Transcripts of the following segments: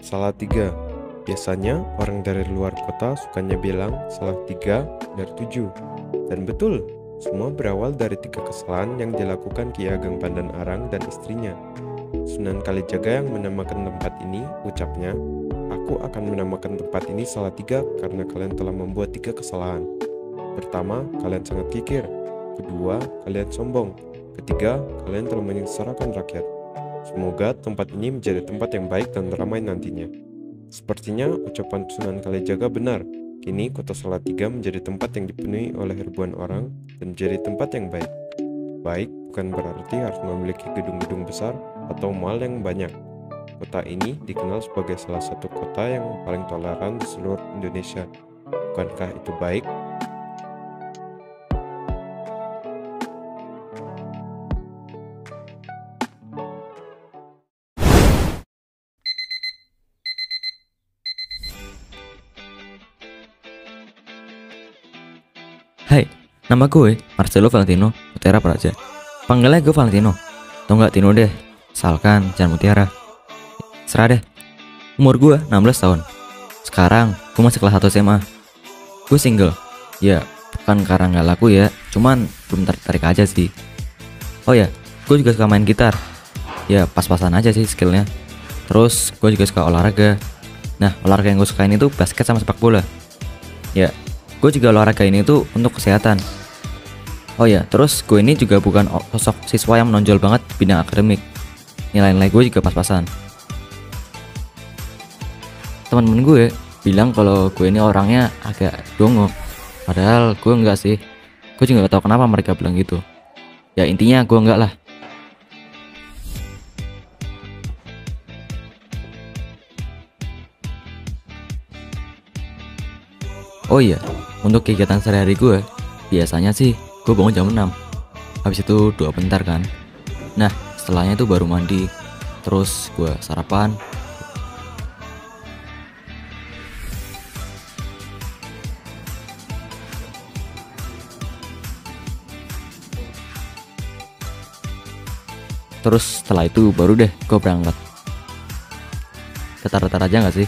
Salatiga. Biasanya orang dari luar kota sukanya bilang Salatiga dari 7. Dan betul, semua berawal dari 3 kesalahan yang dilakukan Ki Ageng Pandanarang dan istrinya. Sunan Kalijaga yang menamakan tempat ini, ucapnya, "Aku akan menamakan tempat ini Salatiga karena kalian telah membuat 3 kesalahan. Pertama, kalian sangat kikir. Kedua, kalian sombong. Ketiga, kalian telah menyengsarakan rakyat. Semoga tempat ini menjadi tempat yang baik dan ramai nantinya." Sepertinya ucapan Sunan Kalijaga benar. Kini kota Salatiga menjadi tempat yang dipenuhi oleh ribuan orang dan menjadi tempat yang baik. Baik bukan berarti harus memiliki gedung-gedung besar atau mall yang banyak. Kota ini dikenal sebagai salah satu kota yang paling toleran di seluruh Indonesia. Bukankah itu baik? Hai, nama gue Marcelo Valentino Mutiara Praja. Panggilnya gue Valentino. Atau enggak Tino deh, asalkan jangan Mutiara. Serah deh. Umur gue 16 tahun. Sekarang gue masih kelas 1 SMA. Gue single. Ya, bukan karena nggak laku ya, cuman belum tertarik aja sih. Oh ya, gue juga suka main gitar. Ya pas-pasan aja sih skillnya. Terus gue juga suka olahraga. Nah, olahraga yang gue sukain itu basket sama sepak bola. Ya, gue juga olahraga ini tuh untuk kesehatan. Oh ya, terus gue ini juga bukan sosok siswa yang menonjol banget di bidang akademik. Nilai-nilai gue juga pas-pasan. Teman-teman gue bilang kalau gue ini orangnya agak dongok. Padahal gue enggak sih. Gue juga gak tahu kenapa mereka bilang gitu. Ya intinya gue enggak lah. Oh iya, untuk kegiatan sehari-hari gue, biasanya sih gue bangun jam 6. Habis itu doa bentar kan. Nah, setelahnya itu baru mandi. Terus gue sarapan. Terus setelah itu baru deh gue berangkat. Datar-datar aja gak sih?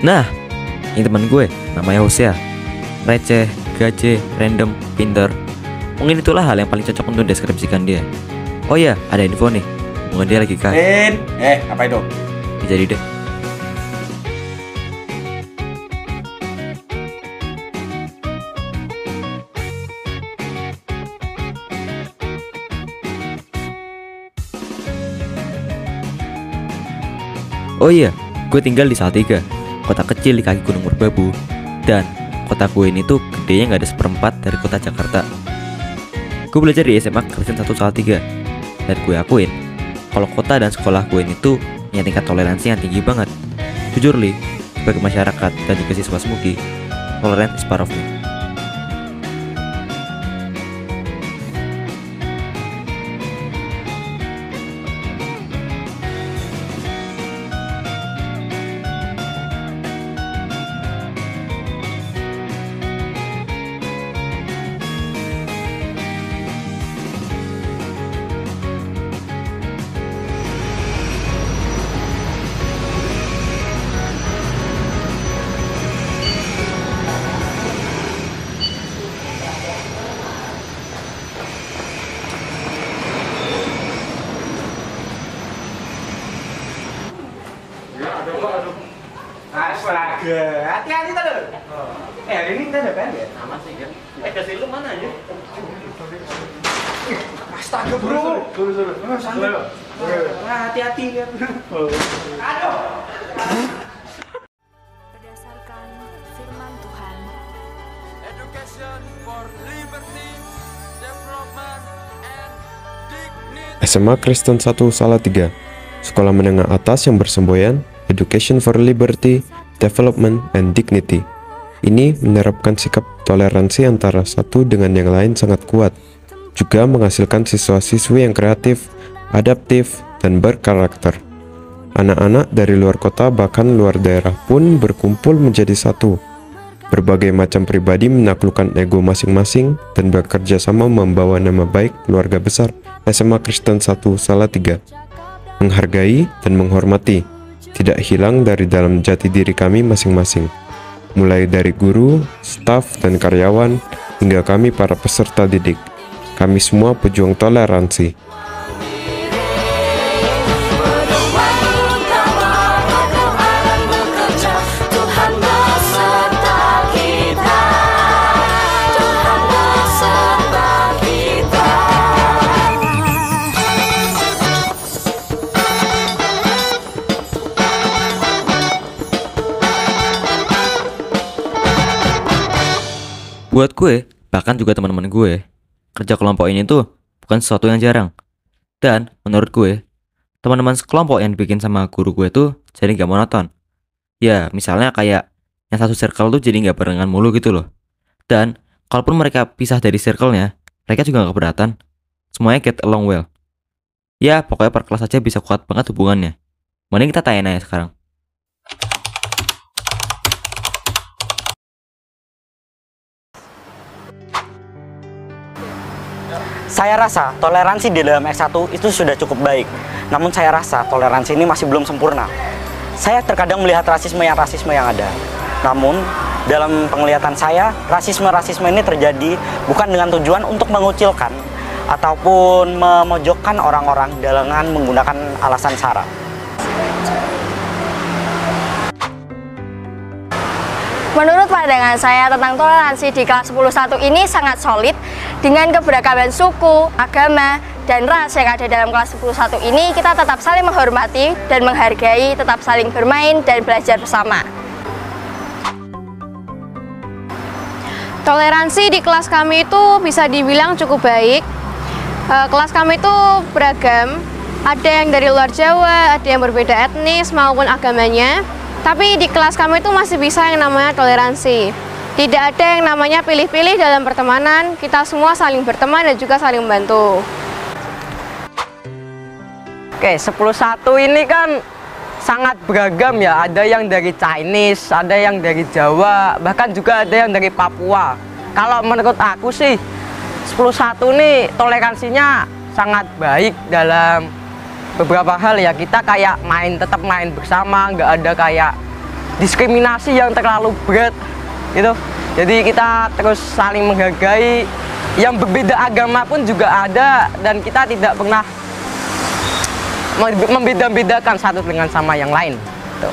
Nah, ini teman gue, namanya Hosea. Receh, gaje, random, pinter. Mungkin itulah hal yang paling cocok untuk deskripsikan dia. Oh iya, ada info nih. Mungkin dia lagi Din, apa itu? Jadi deh. Oh iya, gue tinggal di Salatiga, kota kecil di kaki Gunung Merbabu. Dan kota gue ini tuh gedenya gak ada seperempat dari kota Jakarta. Gue belajar di SMA Kristen 1 Salatiga. Dan gue akuin, kalau kota dan sekolah gue ini tuh punya tingkat toleransi yang tinggi banget. Jujur li, sebagai masyarakat dan juga siswa Smuki, tolerance is part of me. hati-hati tadi. Hari ini kita ada PR ya? Sama sih kan. Kasih lu mana aja? Astaga bro. Suruh. Hati-hati ya. Aduh. Berdasarkan firman Tuhan. Education for liberty, development, and dignity. SMA Kristen 1 Salatiga, sekolah menengah atas yang bersemboyan Education for Liberty, Development, and Dignity. Ini menerapkan sikap toleransi antara satu dengan yang lain sangat kuat, juga menghasilkan siswa-siswi yang kreatif, adaptif, dan berkarakter. Anak-anak dari luar kota bahkan luar daerah pun berkumpul menjadi satu. Berbagai macam pribadi menaklukkan ego masing-masing dan bekerja sama membawa nama baik keluarga besar SMA Kristen 1 Salatiga. Menghargai dan menghormati tidak hilang dari dalam jati diri kami masing-masing. Mulai dari guru, staf, dan karyawan, hingga kami para peserta didik. Kami semua pejuang toleransi. Buat gue, bahkan juga teman-teman gue, kerja kelompok ini tuh bukan sesuatu yang jarang. Dan menurut gue, teman-teman sekelompok yang dibikin sama guru gue tuh jadi gak monoton. Ya, misalnya kayak yang satu circle tuh jadi gak barengan mulu gitu loh. Dan kalaupun mereka pisah dari circle-nya, mereka juga gak keberatan. Semuanya get along well. Ya, pokoknya per kelas aja bisa kuat banget hubungannya. Mending kita tanya aja sekarang. Saya rasa toleransi di dalam X1 itu sudah cukup baik. Namun saya rasa toleransi ini masih belum sempurna. Saya terkadang melihat rasisme yang ada. Namun dalam penglihatan saya, rasisme ini terjadi bukan dengan tujuan untuk mengucilkan ataupun memojokkan orang-orang dengan menggunakan alasan sara. Menurut pandangan saya tentang toleransi di kelas 10.1 ini sangat solid dengan keberagaman suku, agama, dan ras yang ada dalam kelas 10.1 ini. Kita tetap saling menghormati dan menghargai, tetap saling bermain dan belajar bersama. Toleransi di kelas kami itu bisa dibilang cukup baik. Kelas kami itu beragam, ada yang dari luar Jawa, ada yang berbeda etnis maupun agamanya. Tapi di kelas kami itu masih bisa yang namanya toleransi. Tidak ada yang namanya pilih-pilih dalam pertemanan. Kita semua saling berteman dan juga saling membantu. Oke, 10.1 ini kan sangat beragam ya. Ada yang dari Chinese, ada yang dari Jawa, bahkan juga ada yang dari Papua. Kalau menurut aku sih 10.1 ini toleransinya sangat baik dalam beberapa hal ya. Kita kayak tetap main bersama, nggak ada kayak diskriminasi yang terlalu berat gitu. Jadi kita terus saling menghargai, yang berbeda agama pun juga ada, dan kita tidak pernah membeda-bedakan satu dengan sama yang lain gitu.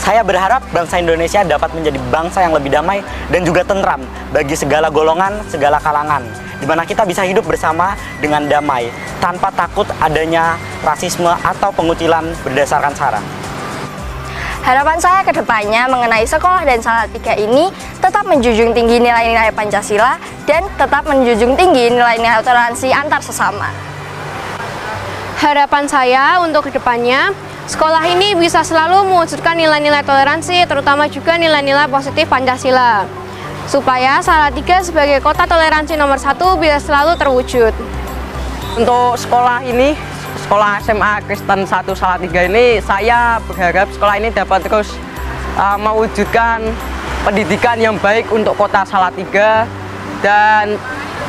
Saya berharap bangsa Indonesia dapat menjadi bangsa yang lebih damai dan juga tentram bagi segala golongan, segala kalangan, di mana kita bisa hidup bersama dengan damai, tanpa takut adanya rasisme atau pengucilan berdasarkan sara. Harapan saya ke depannya mengenai sekolah dan Salatiga ini tetap menjunjung tinggi nilai-nilai Pancasila dan tetap menjunjung tinggi nilai-nilai toleransi antar sesama. Harapan saya untuk kedepannya, sekolah ini bisa selalu mewujudkan nilai-nilai toleransi, terutama juga nilai-nilai positif Pancasila, supaya Salatiga sebagai kota toleransi nomor 1 bisa selalu terwujud. Untuk sekolah ini, sekolah SMA Kristen 1 Salatiga ini, saya berharap sekolah ini dapat terus mewujudkan pendidikan yang baik untuk kota Salatiga dan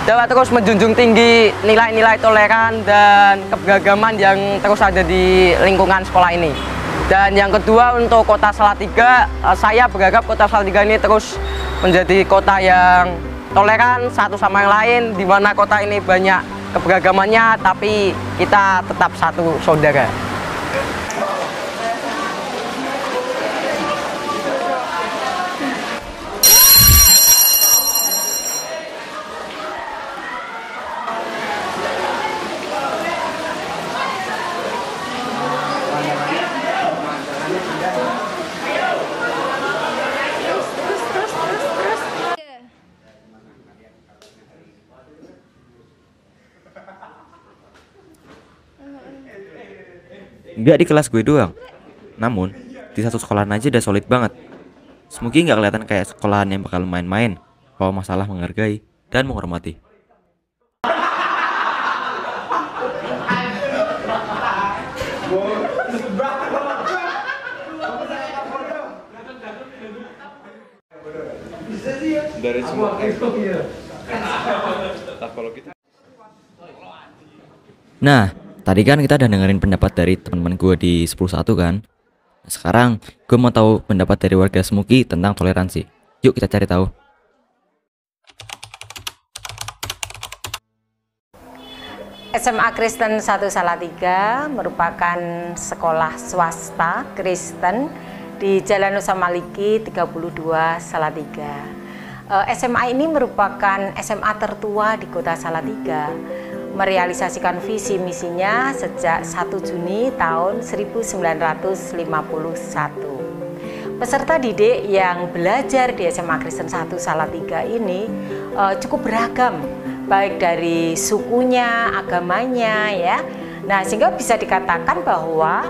dapat terus menjunjung tinggi nilai-nilai toleran dan keberagaman yang terus ada di lingkungan sekolah ini. Dan yang kedua, untuk kota Salatiga, saya berharap kota Salatiga ini terus menjadi kota yang toleran satu sama yang lain, di mana kota ini banyak keberagamannya, tapi kita tetap satu saudara. Nggak di kelas gue doang, namun di satu sekolahan aja udah solid banget. Semoga nggak kelihatan kayak sekolahan yang bakal main-main, bahwa masalah menghargai dan menghormati. Dari semua kalau gitu. Nah, tadi kan kita udah dengerin pendapat dari teman-teman gue di 10.1 kan. Sekarang gue mau tahu pendapat dari warga Semuki tentang toleransi. Yuk kita cari tahu. SMA Kristen 1 Salatiga merupakan sekolah swasta Kristen di Jalan Nusa Maliki 32 Salatiga. SMA ini merupakan SMA tertua di kota Salatiga, merealisasikan visi misinya sejak 1 Juni tahun 1951. Peserta didik yang belajar di SMA Kristen 1 Salatiga ini cukup beragam, baik dari sukunya, agamanya ya. Nah, sehingga bisa dikatakan bahwa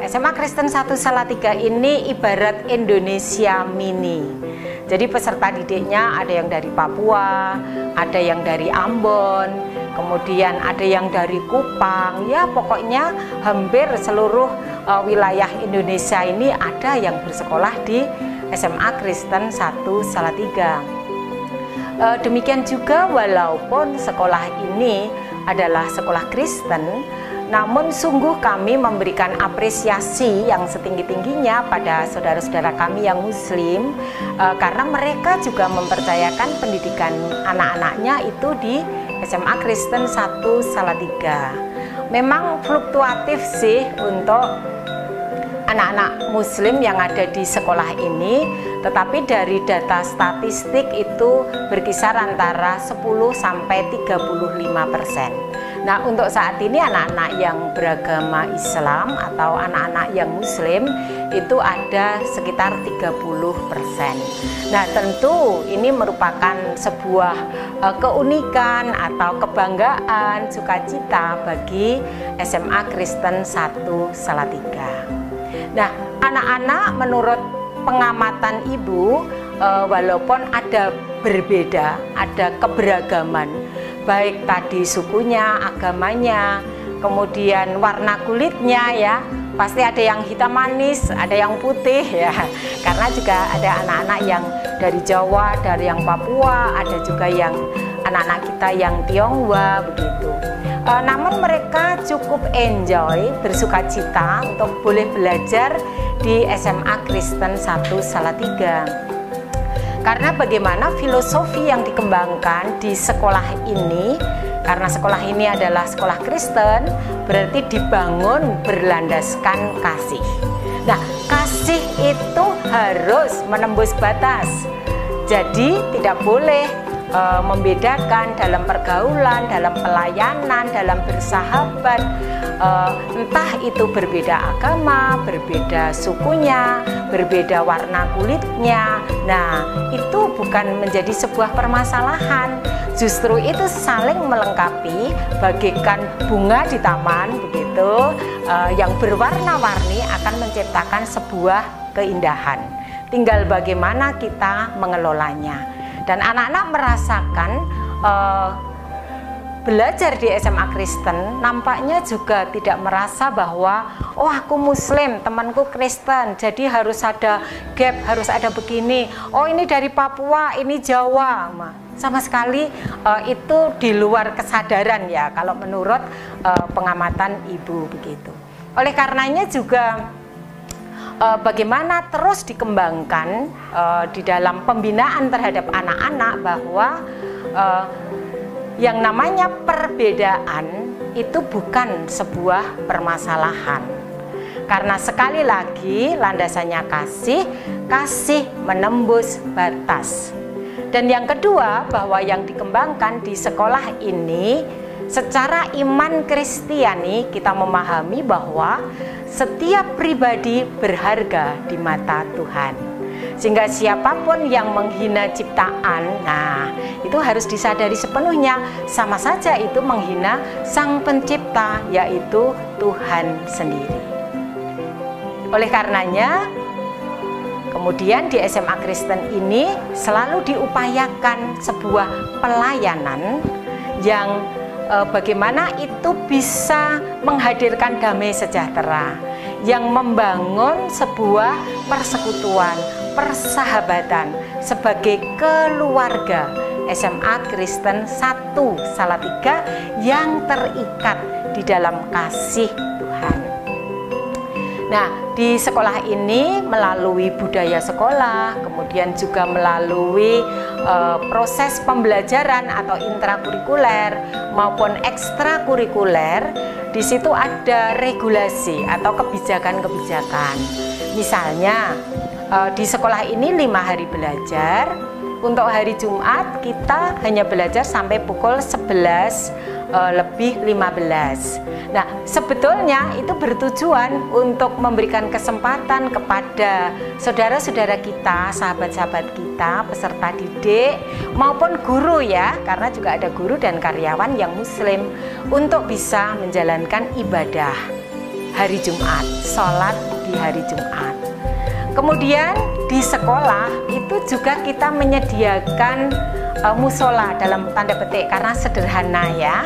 SMA Kristen 1 Salatiga ini ibarat Indonesia mini. Jadi peserta didiknya ada yang dari Papua, ada yang dari Ambon, kemudian ada yang dari Kupang, ya pokoknya hampir seluruh wilayah Indonesia ini ada yang bersekolah di SMA Kristen 1 Salatiga. Demikian juga walaupun sekolah ini adalah sekolah Kristen, namun sungguh kami memberikan apresiasi yang setinggi-tingginya pada saudara-saudara kami yang Muslim, karena mereka juga mempercayakan pendidikan anak-anaknya itu di SMA Kristen 1 Salatiga. Memang fluktuatif sih untuk anak-anak Muslim yang ada di sekolah ini, tetapi dari data statistik itu berkisar antara 10 sampai 35%. Nah, untuk saat ini anak-anak yang beragama Islam atau anak-anak yang Muslim itu ada sekitar 30%. Nah, tentu ini merupakan sebuah keunikan atau kebanggaan, sukacita bagi SMA Kristen 1 Salatiga. Nah, anak-anak menurut pengamatan ibu, walaupun ada berbeda, ada keberagaman, baik tadi sukunya, agamanya, kemudian warna kulitnya ya, pasti ada yang hitam manis, ada yang putih ya, karena juga ada anak-anak yang dari Jawa, dari yang Papua, ada juga yang anak-anak kita yang Tionghoa begitu. Namun mereka cukup enjoy, bersukacita untuk boleh belajar di SMA Kristen 1 Salatiga. Karena bagaimana filosofi yang dikembangkan di sekolah ini, karena sekolah ini adalah sekolah Kristen, berarti dibangun berlandaskan kasih. Nah, kasih itu harus menembus batas. Jadi tidak boleh membedakan dalam pergaulan, dalam pelayanan, dalam bersahabat, entah itu berbeda agama, berbeda sukunya, berbeda warna kulitnya. Nah, itu bukan menjadi sebuah permasalahan, justru itu saling melengkapi, bagaikan bunga di taman begitu, yang berwarna-warni akan menciptakan sebuah keindahan. Tinggal bagaimana kita mengelolanya. Dan anak-anak merasakan belajar di SMA Kristen nampaknya juga tidak merasa bahwa oh aku Muslim, temanku Kristen, jadi harus ada gap, harus ada begini. Oh ini dari Papua, ini Jawa. Sama sekali itu di luar kesadaran ya kalau menurut pengamatan ibu begitu. Oleh karenanya juga bagaimana terus dikembangkan di dalam pembinaan terhadap anak-anak bahwa yang namanya perbedaan itu bukan sebuah permasalahan. Karena sekali lagi landasannya kasih menembus batas. Dan yang kedua, bahwa yang dikembangkan di sekolah ini secara iman Kristiani kita memahami bahwa setiap pribadi berharga di mata Tuhan. Sehingga siapapun yang menghina ciptaan, nah itu harus disadari sepenuhnya, sama saja itu menghina Sang Pencipta, yaitu Tuhan sendiri. Oleh karenanya, kemudian di SMA Kristen ini selalu diupayakan sebuah pelayanan yang bagaimana itu bisa menghadirkan damai sejahtera, yang membangun sebuah persekutuan, persahabatan sebagai keluarga SMA Kristen 1 Salatiga yang terikat di dalam kasih Tuhan. Nah, di sekolah ini melalui budaya sekolah, kemudian juga melalui proses pembelajaran atau intrakurikuler maupun ekstrakurikuler, di situ ada regulasi atau kebijakan-kebijakan. Misalnya di sekolah ini 5 hari belajar. Untuk hari Jumat kita hanya belajar sampai pukul 11 lebih 15. Nah, sebetulnya itu bertujuan untuk memberikan kesempatan kepada saudara-saudara kita, sahabat-sahabat kita, peserta didik maupun guru ya, karena juga ada guru dan karyawan yang muslim, untuk bisa menjalankan ibadah hari Jumat, sholat di hari Jumat. Kemudian di sekolah itu juga kita menyediakan musola dalam tanda petik karena sederhana ya,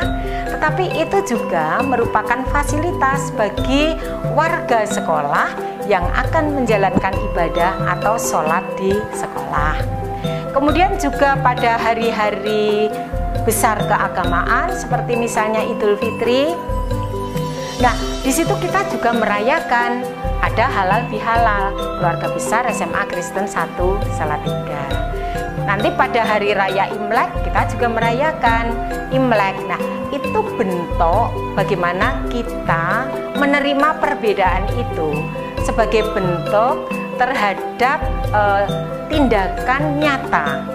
tetapi itu juga merupakan fasilitas bagi warga sekolah yang akan menjalankan ibadah atau sholat di sekolah. Kemudian juga pada hari-hari besar keagamaan seperti misalnya Idul Fitri, nah di situ kita juga merayakan ada halal bihalal keluarga besar SMA Kristen 1 Salatiga. Nanti pada hari raya Imlek kita juga merayakan Imlek. Nah, itu bentuk bagaimana kita menerima perbedaan itu sebagai bentuk terhadap tindakan nyata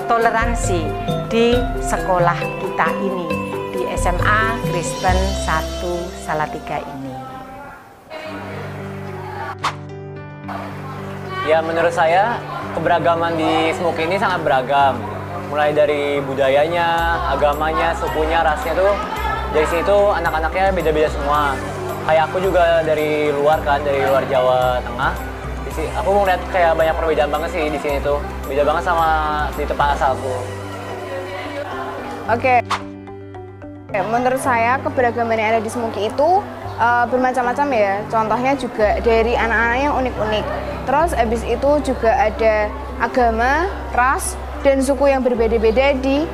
toleransi di sekolah kita ini, di SMA Kristen 1 Salatiga ini. Ya, menurut saya keberagaman di SMUK ini sangat beragam. Mulai dari budayanya, agamanya, sukunya, rasnya tuh dari sini tuh anak-anaknya beda-beda semua. Kayak aku juga dari luar kan, dari luar Jawa Tengah. Di sini aku ngeliat kayak banyak perbedaan banget sih di sini tuh. Beda banget sama di tempat asalku. Oke. Menurut saya keberagaman yang ada di SMUK itu bermacam-macam ya. Contohnya juga dari anak-anak yang unik-unik. Terus habis itu juga ada agama, ras, dan suku yang berbeda-beda di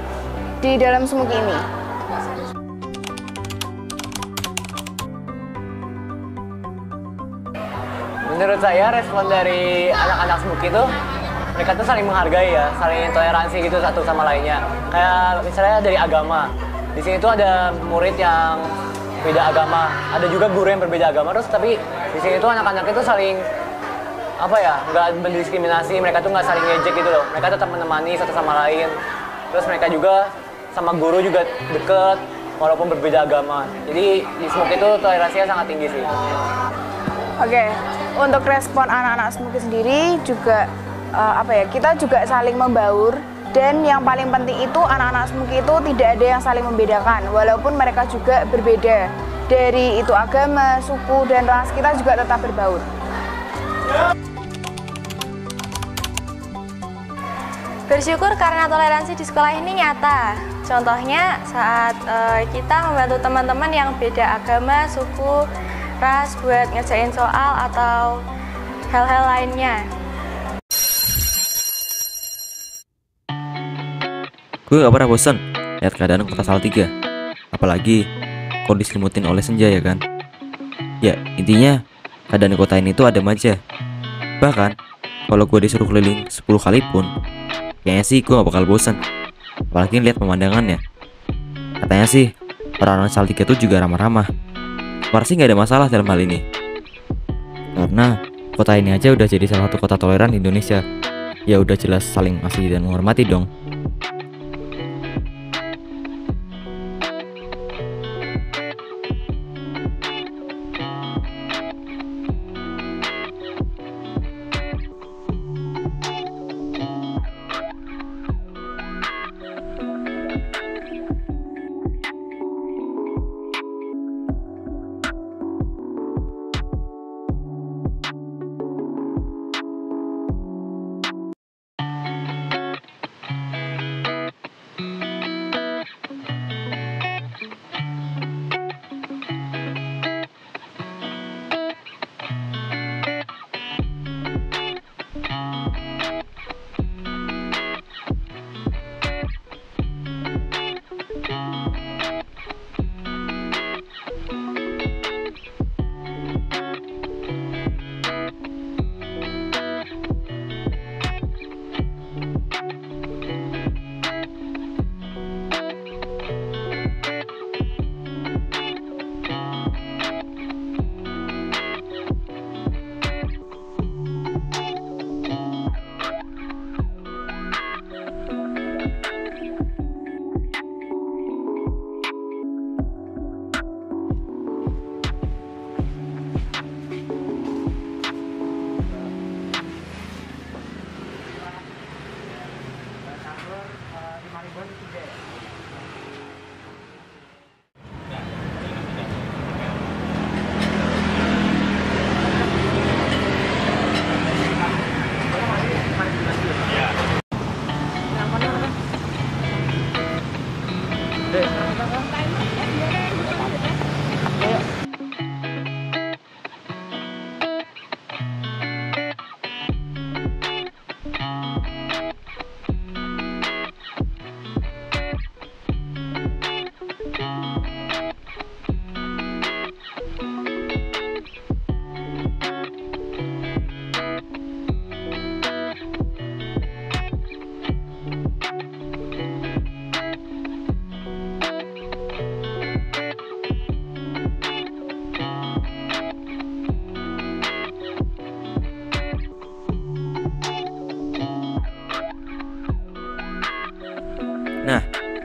dalam SMUK ini. Menurut saya respon dari anak-anak SMUK itu, mereka tuh saling menghargai ya, saling toleransi gitu satu sama lainnya. Kayak misalnya dari agama, di sini tuh ada murid yang beda agama, ada juga guru yang berbeda agama, terus tapi di sini tuh anak-anak itu saling nggak mendiskriminasi, mereka tuh nggak saling ngejek gitu loh, mereka tetap menemani satu sama lain. Terus mereka juga sama guru juga deket walaupun berbeda agama. Jadi di SMUK itu toleransinya sangat tinggi sih. Oke, untuk respon anak-anak SMUK sendiri juga kita juga saling membaur, dan yang paling penting itu anak-anak SMUK itu tidak ada yang saling membedakan, walaupun mereka juga berbeda dari itu agama, suku, dan ras, kita juga tetap berbaur. Bersyukur karena toleransi di sekolah ini nyata. Contohnya saat kita membantu teman-teman yang beda agama, suku, ras buat ngerjain soal atau hal-hal lainnya. Gue gak pernah bosan lihat keadaan kota Salatiga. Apalagi kok diselimutin oleh senja ya kan. Ya intinya keadaan kota ini tuh adem aja. Bahkan kalau gue disuruh keliling 10 kali pun kayaknya sih gue gak bakal bosan. Apalagi lihat pemandangannya. Katanya sih orang-orang Salatiga tuh juga ramah-ramah. Pasti gak ada masalah dalam hal ini. Karena kota ini aja udah jadi salah satu kota toleran di Indonesia. Ya udah jelas saling mengasihi dan menghormati dong.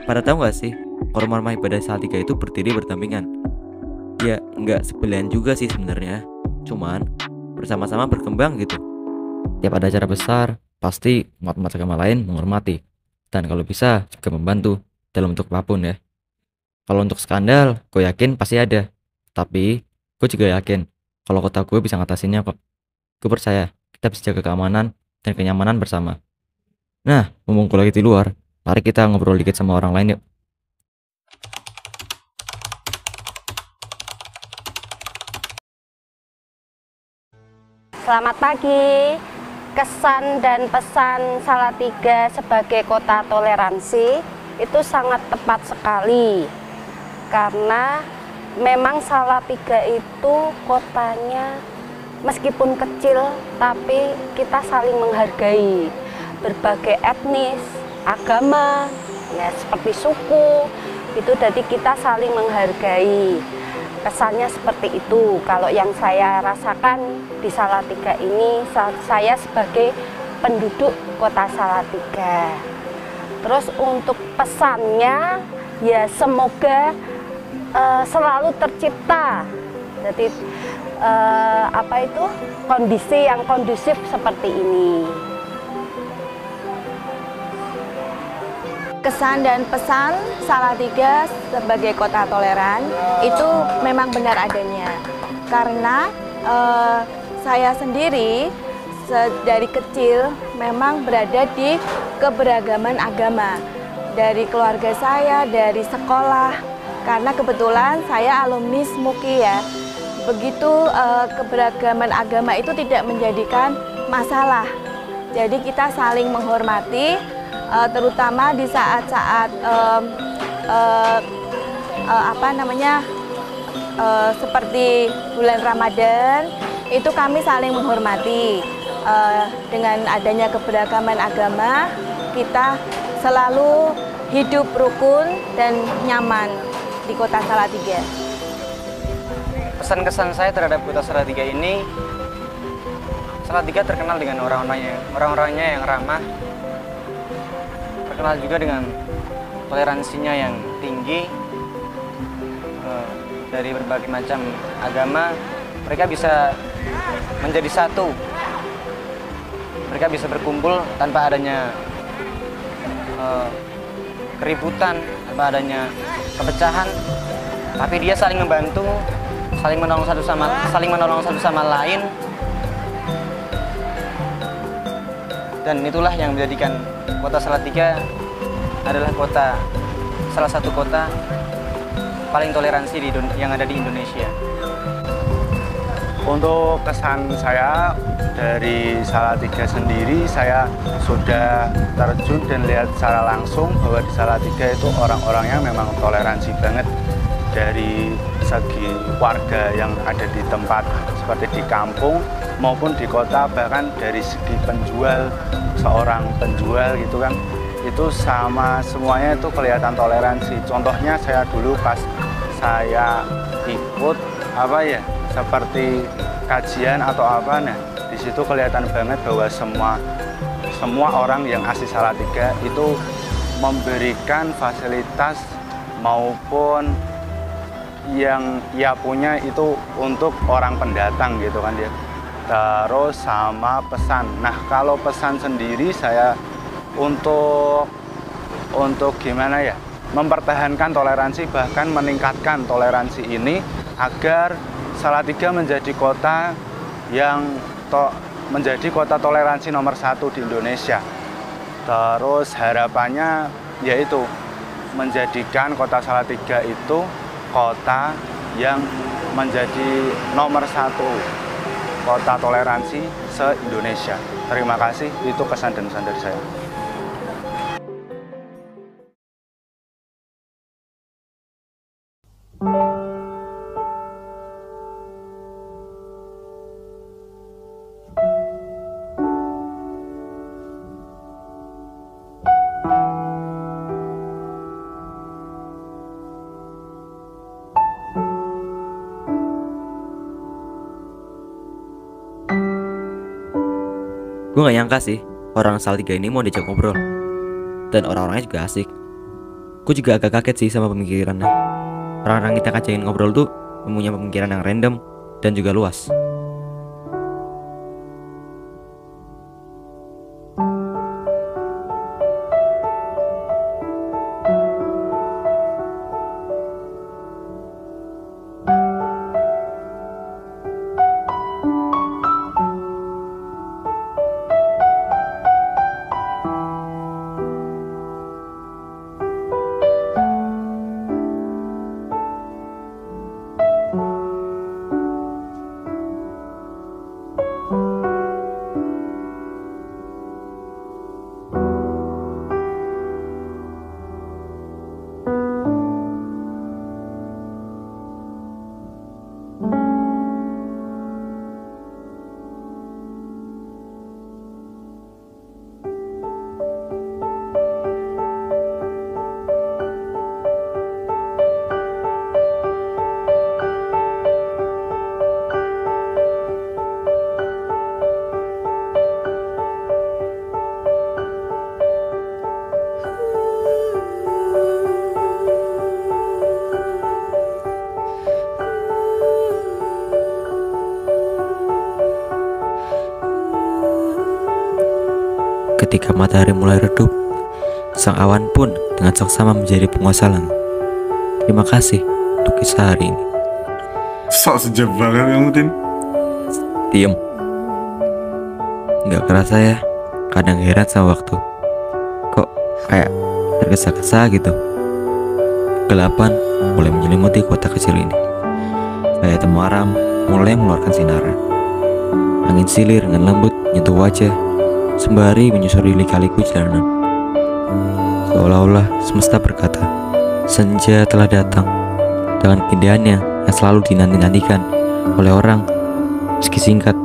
Pada tahu gak sih, rumah-rumah ibadah Salatiga itu berdiri berdampingan. Ya nggak sebelahan juga sih sebenarnya, cuman bersama-sama berkembang gitu. Tiap ada acara besar, pasti umat-umat agama lain menghormati, dan kalau bisa juga membantu dalam bentuk apapun ya. Kalau untuk skandal, gue yakin pasti ada, tapi gue juga yakin kalau kota gue bisa ngatasinnya kok. Gue percaya kita bisa jaga keamanan dan kenyamanan bersama. Nah, mumpung gue lagi di luar, mari kita ngobrol dikit sama orang lain yuk. Selamat pagi. Kesan dan pesan Salatiga sebagai kota toleransi itu sangat tepat sekali. Karena memang Salatiga itu kotanya meskipun kecil tapi kita saling menghargai berbagai etnis, agama, ya seperti suku, itu jadi kita saling menghargai. Kesannya seperti itu. Kalau yang saya rasakan di Salatiga ini, saya sebagai penduduk kota Salatiga. Terus untuk pesannya, ya semoga selalu tercipta. Jadi kondisi yang kondusif seperti ini. Kesan dan pesan Salatiga sebagai kota toleran itu memang benar adanya. Karena saya sendiri dari kecil memang berada di keberagaman agama. Dari keluarga saya, dari sekolah. Karena kebetulan saya alumni SMUKI ya. Begitu keberagaman agama itu tidak menjadikan masalah. Jadi kita saling menghormati. Terutama di saat-saat seperti bulan Ramadan, itu kami saling menghormati. Dengan adanya keberagaman agama, kita selalu hidup rukun dan nyaman di kota Salatiga. Pesan-kesan saya terhadap kota Salatiga ini, Salatiga terkenal dengan orang-orangnya yang ramah, terkenal juga dengan toleransinya yang tinggi. Dari berbagai macam agama, mereka bisa menjadi satu. Mereka bisa berkumpul tanpa adanya keributan, tanpa adanya kepecahan. Tapi dia saling membantu, saling menolong satu sama lain. Dan itulah yang menjadikan kota Salatiga adalah salah satu kota paling toleransi yang ada di Indonesia. Untuk kesan saya dari Salatiga sendiri, saya sudah terjun dan lihat secara langsung bahwa di Salatiga itu orang-orangnya memang toleransi banget. Dari segi warga yang ada di tempat seperti di kampung maupun di kota, bahkan dari segi penjual, seorang penjual gitu kan, itu sama semuanya itu kelihatan toleransi. Contohnya saya dulu pas saya ikut seperti kajian atau apa, nah di situ kelihatan banget bahwa semua orang yang asli Salatiga itu memberikan fasilitas maupun yang ia punya itu untuk orang pendatang gitu kan dia. Terus sama pesan. Nah, kalau pesan sendiri saya untuk gimana ya? Mempertahankan toleransi, bahkan meningkatkan toleransi ini agar Salatiga menjadi kota yang menjadi kota toleransi nomor 1 di Indonesia. Terus harapannya yaitu menjadikan kota Salatiga itu kota yang menjadi nomor 1 kota toleransi se-Indonesia. Terima kasih, itu kesan dan pesan dari saya. Gue gak nyangka sih orang Salatiga ini mau diajak ngobrol. Dan orang-orangnya juga asik. Aku juga agak kaget sih sama pemikirannya. Orang-orang kita kajain ngobrol tuh mempunyai pemikiran yang random dan juga luas. Ketika matahari mulai redup, sang awan pun dengan seksama menjadi penguasa langit. Terima kasih untuk kisah hari ini. Sok sejam banget kamu, Tin. Diem. Nggak kerasa ya, kadang heran sama waktu. Kok kayak tergesa-gesa gitu. Kegelapan mulai menyelimuti kota kecil ini. Kayak temaram mulai mengeluarkan sinarnya. Angin silir dengan lembut menyentuh wajah, sembari menyusuri lika-liku jalanan. Seolah-olah semesta berkata, senja telah datang dengan keindahannya yang selalu dinanti-nantikan oleh orang, meski singkat,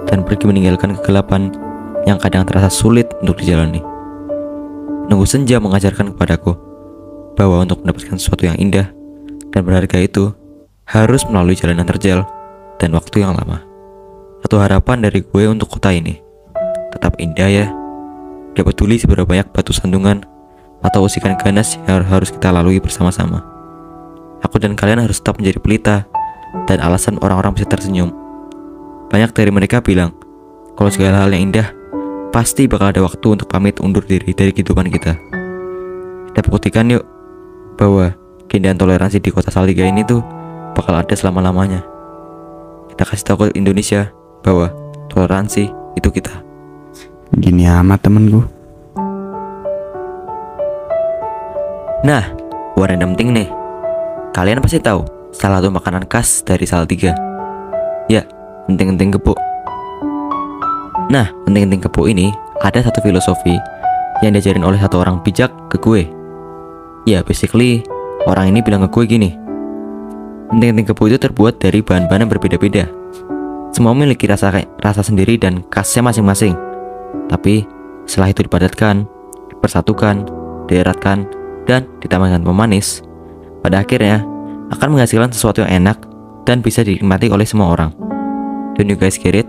dan pergi meninggalkan kegelapan yang kadang terasa sulit untuk dijalani. Menunggu senja mengajarkan kepadaku bahwa untuk mendapatkan sesuatu yang indah dan berharga itu harus melalui jalan yang terjal dan waktu yang lama. Satu harapan dari gue untuk kota ini, tetap indah ya. Gak peduli seberapa banyak batu sandungan atau usikan ganas yang harus kita lalui bersama-sama. Aku dan kalian harus tetap menjadi pelita dan alasan orang-orang bisa tersenyum. Banyak dari mereka bilang kalau segala hal yang indah pasti bakal ada waktu untuk pamit undur diri dari kehidupan kita. Kita buktikan yuk bahwa keindahan toleransi di kota Salatiga ini tuh bakal ada selama-lamanya. Kita kasih tahu ke Indonesia bahwa toleransi itu kita. Gini amat temenku. Nah, buat random thing nih. Kalian pasti tahu salah satu makanan khas dari Salatiga. Ya, enting-enting gepuk. Nah, enting-enting gepuk ini ada satu filosofi yang diajarin oleh satu orang bijak ke gue. Ya, basically orang ini bilang ke gue gini. Enting-enting gepuk itu terbuat dari bahan-bahan yang berbeda-beda. Semua memiliki rasa sendiri dan khasnya masing-masing. Tapi setelah itu dipadatkan, dipersatukan, dieratkan, dan ditambahkan pemanis, pada akhirnya akan menghasilkan sesuatu yang enak dan bisa dinikmati oleh semua orang. Don't you guys get it?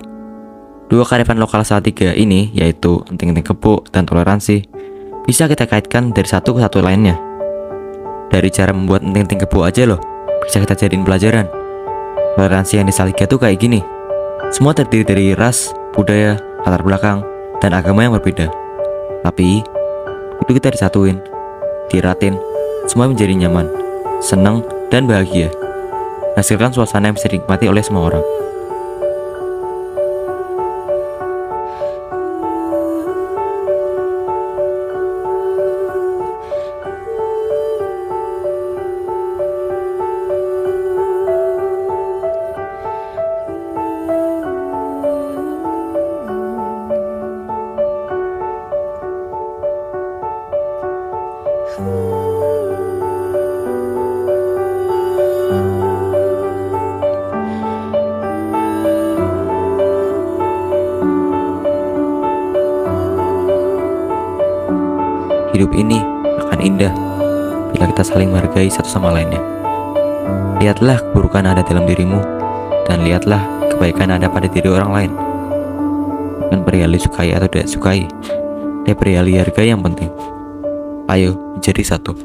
Dua kearifan lokal Salatiga ini, yaitu enting-enting gepuk dan toleransi, bisa kita kaitkan dari satu ke satu lainnya. Dari cara membuat enting-enting gepuk aja loh, bisa kita jadiin pelajaran. Toleransi yang di Salatiga tuh kayak gini. Semua terdiri dari ras, budaya, latar belakang, dan agama yang berbeda. Tapi itu kita disatuin, diratin, semua menjadi nyaman, senang, dan bahagia. Hasilkan suasana yang bisa dinikmati oleh semua orang. Hidup ini akan indah bila kita saling menghargai satu sama lainnya. Lihatlah keburukan yang ada dalam dirimu, dan lihatlah kebaikan yang ada pada diri orang lain. Bukan perihal disukai atau tidak sukai, tapi perihal hargai yang penting. Ayo menjadi satu.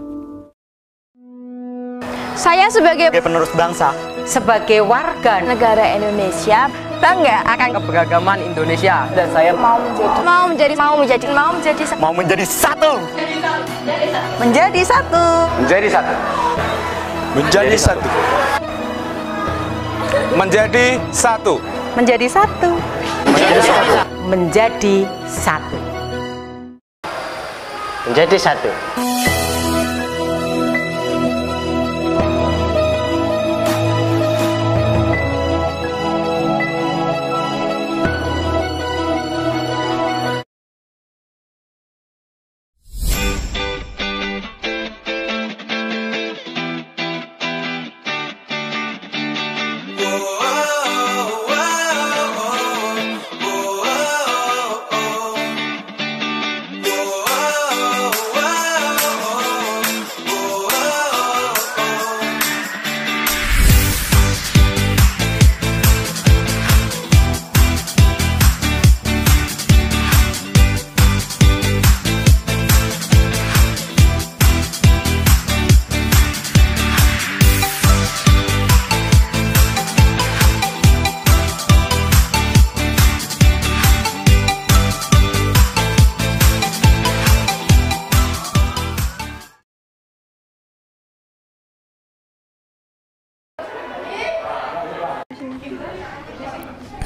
Saya sebagai penerus bangsa, sebagai warga negara Indonesia, bangga akan keberagaman Indonesia, dan saya mau menjadi satu. menjadi satu. menjadi satu. Menjadi satu. Menjadi satu. Menjadi satu. Menjadi satu. menjadi satu. menjadi satu.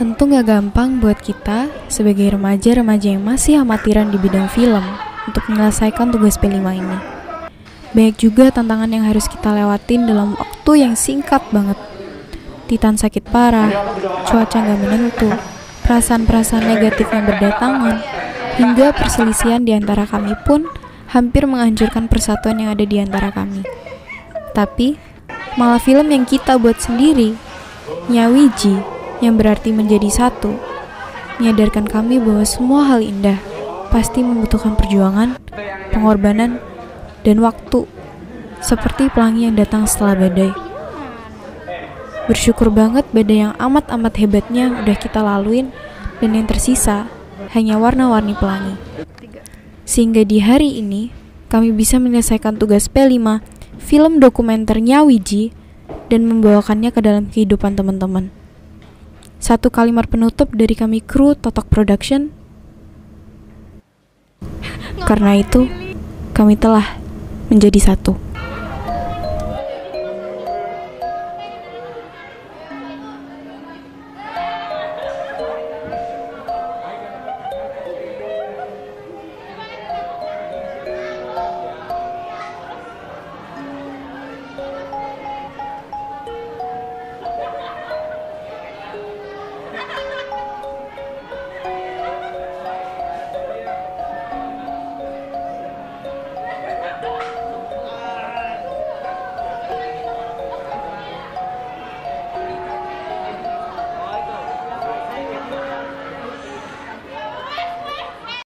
Tentu gak gampang buat kita sebagai remaja-remaja yang masih amatiran di bidang film untuk menyelesaikan tugas P5 ini. Banyak juga tantangan yang harus kita lewatin dalam waktu yang singkat banget. Titan sakit parah, cuaca gak menentu, perasaan-perasaan negatif yang berdatangan, hingga perselisihan di antara kami pun hampir menghancurkan persatuan yang ada di antara kami. Tapi, malah film yang kita buat sendiri, Nyawiji, yang berarti menjadi satu, menyadarkan kami bahwa semua hal indah pasti membutuhkan perjuangan, pengorbanan, dan waktu, seperti pelangi yang datang setelah badai. Bersyukur banget badai yang amat-amat hebatnya udah kita laluin, dan yang tersisa hanya warna-warni pelangi. Sehingga di hari ini, kami bisa menyelesaikan tugas P5, film dokumenter Nyawiji, dan membawakannya ke dalam kehidupan teman-teman. Satu kalimat penutup dari kami kru Totok Production. Karena itu, kami telah menjadi satu.